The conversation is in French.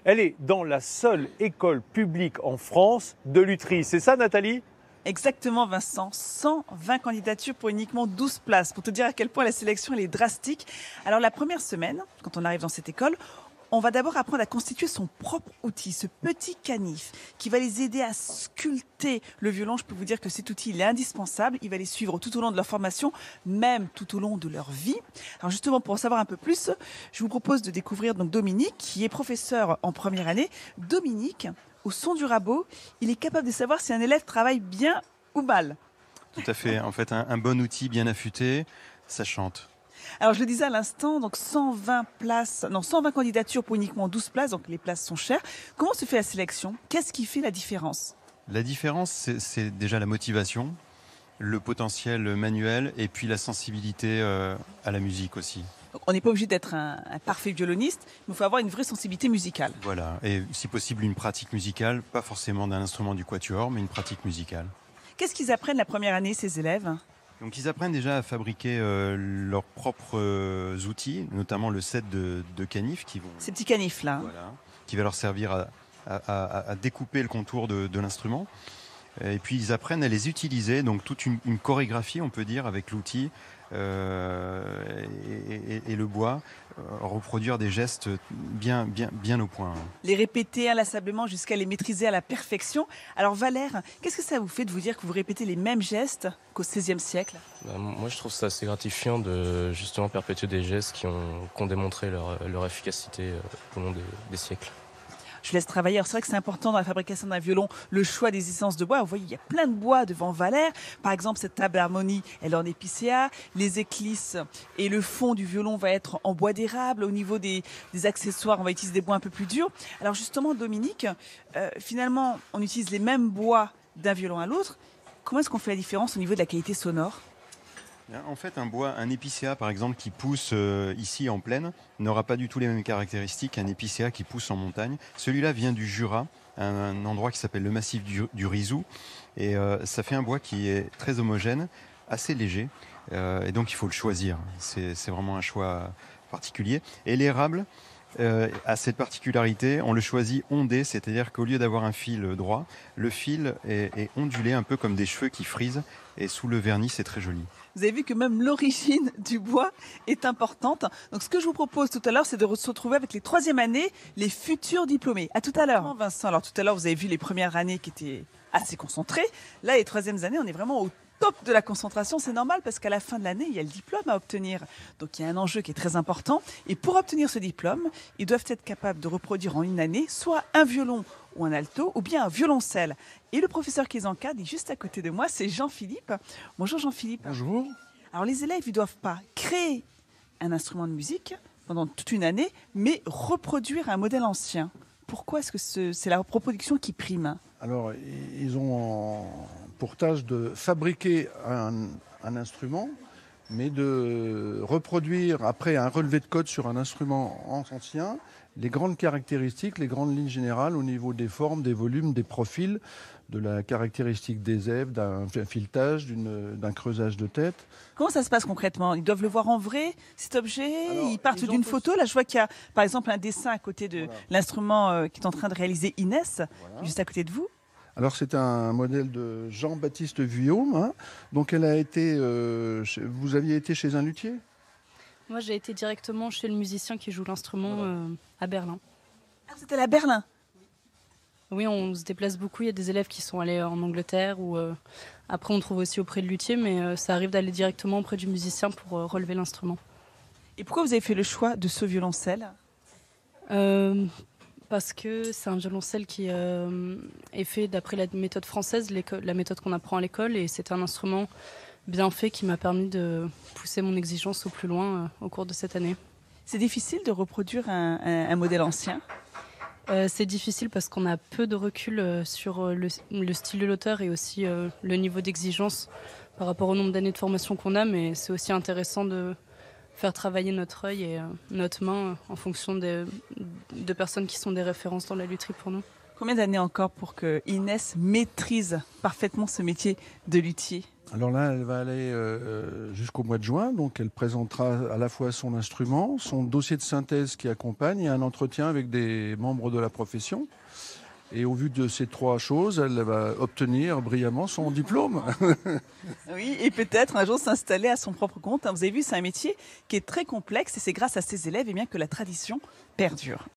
Elle est dans la seule école publique en France de lutherie. C'est ça, Nathalie? Exactement, Vincent. 120 candidatures pour uniquement 12 places. Pour te dire à quel point la sélection elle est drastique. Alors la première semaine, quand on arrive dans cette école, on va d'abord apprendre à constituer son propre outil, ce petit canif qui va les aider à sculpter le violon. Je peux vous dire que cet outil il est indispensable. Il va les suivre tout au long de leur formation, même tout au long de leur vie. Alors justement, pour en savoir un peu plus, je vous propose de découvrir donc Dominique, qui est professeur en première année. Dominique, au son du rabot, il est capable de savoir si un élève travaille bien ou mal. Tout à fait. En fait, un bon outil bien affûté, ça chante. Alors je le disais à l'instant, donc 120 candidatures pour uniquement 12 places, donc les places sont chères. Comment se fait la sélection? Qu'est-ce qui fait la différence? La différence, c'est déjà la motivation, le potentiel manuel et puis la sensibilité à la musique aussi. Donc, on n'est pas obligé d'être un parfait violoniste, mais il faut avoir une vraie sensibilité musicale. Voilà. Et si possible, une pratique musicale, pas forcément d'un instrument du quatuor, mais une pratique musicale. Qu'est-ce qu'ils apprennent la première année, ces élèves? Donc ils apprennent déjà à fabriquer leurs propres outils, notamment le set de canifs Ces petits canifs là. voilà, qui va leur servir à découper le contour de l'instrument. Et puis ils apprennent à les utiliser, donc toute une chorégraphie on peut dire avec l'outil et le bois, reproduire des gestes bien au point. Les répéter inlassablement jusqu'à les maîtriser à la perfection. Alors Valère, qu'est-ce que ça vous fait de vous dire que vous répétez les mêmes gestes qu'au XVIe siècle? Moi, je trouve ça assez gratifiant de justement perpétuer des gestes qui ont démontré leur efficacité au long des siècles. Je laisse travailler. Alors c'est vrai que c'est important dans la fabrication d'un violon, le choix des essences de bois. Vous voyez, il y a plein de bois devant Valère. Par exemple, cette table d'harmonie, elle est en épicéa. Les éclisses et le fond du violon va être en bois d'érable. Au niveau des accessoires, on va utiliser des bois un peu plus durs. Alors justement, Dominique, finalement, on utilise les mêmes bois d'un violon à l'autre. Comment est-ce qu'on fait la différence au niveau de la qualité sonore? En fait, un épicéa par exemple qui pousse ici en plaine n'aura pas du tout les mêmes caractéristiques qu'un épicéa qui pousse en montagne. Celui-là vient du Jura, un endroit qui s'appelle le massif du Rizou, et ça fait un bois qui est très homogène, assez léger, et donc il faut le choisir. C'est vraiment un choix particulier. Et l'érable a cette particularité, on le choisit ondé, c'est-à-dire qu'au lieu d'avoir un fil droit, le fil est ondulé un peu comme des cheveux qui frisent, et sous le vernis c'est très joli. Vous avez vu que même l'origine du bois est importante. Donc ce que je vous propose tout à l'heure, c'est de se retrouver avec les troisième années, les futurs diplômés. À tout à l'heure. Vincent, alors tout à l'heure, vous avez vu les premières années qui étaient assez concentrées. Là, les troisièmes années, on est vraiment au top de la concentration. C'est normal parce qu'à la fin de l'année, il y a le diplôme à obtenir. Donc il y a un enjeu qui est très important. Et pour obtenir ce diplôme, ils doivent être capables de reproduire en une année soit un violon ou un alto, ou bien un violoncelle. Et le professeur qui les encadre est juste à côté de moi, c'est Jean-Philippe. Bonjour Jean-Philippe. Bonjour. Alors les élèves, ils ne doivent pas créer un instrument de musique pendant toute une année, mais reproduire un modèle ancien. Pourquoi est-ce que c'est la reproduction qui prime? Alors, ils ont pour tâche de fabriquer un instrument, mais de reproduire, après un relevé de code sur un instrument ancien, les grandes caractéristiques, les grandes lignes générales au niveau des formes, des volumes, des profils, de la caractéristique des èves, d'un filetage, d'un creusage de tête. Comment ça se passe concrètement? Ils doivent le voir en vrai, cet objet? Alors, ils partent d'une photo. Là, je vois qu'il y a, par exemple, un dessin à côté de l'instrument qui est en train de réaliser Inès, juste à côté de vous. Alors, c'est un modèle de Jean-Baptiste Vuillaume. Hein. Donc, elle a été. Vous aviez été chez un luthier? Moi, j'ai été directement chez le musicien qui joue l'instrument à Berlin. Ah, c'était à Berlin? Oui, on se déplace beaucoup. Il y a des élèves qui sont allés en Angleterre ou après on trouve aussi auprès de luthier, mais ça arrive d'aller directement auprès du musicien pour relever l'instrument. Et pourquoi vous avez fait le choix de ce violoncelle? Parce que c'est un violoncelle qui est fait d'après la méthode française, la méthode qu'on apprend à l'école, et c'est un instrument bien fait qui m'a permis de pousser mon exigence au plus loin au cours de cette année. C'est difficile de reproduire un modèle ancien? C'est difficile parce qu'on a peu de recul sur le style de l'auteur et aussi le niveau d'exigence par rapport au nombre d'années de formation qu'on a, mais c'est aussi intéressant de faire travailler notre œil et notre main en fonction de personnes qui sont des références dans la lutherie pour nous. Combien d'années encore pour que Inès maîtrise parfaitement ce métier de luthier? Alors là, elle va aller jusqu'au mois de juin, donc elle présentera à la fois son instrument, son dossier de synthèse qui accompagne et un entretien avec des membres de la profession. Et au vu de ces 3 choses, elle va obtenir brillamment son diplôme. Oui, et peut-être un jour s'installer à son propre compte. Vous avez vu, c'est un métier qui est très complexe et c'est grâce à ces élèves que la tradition perdure.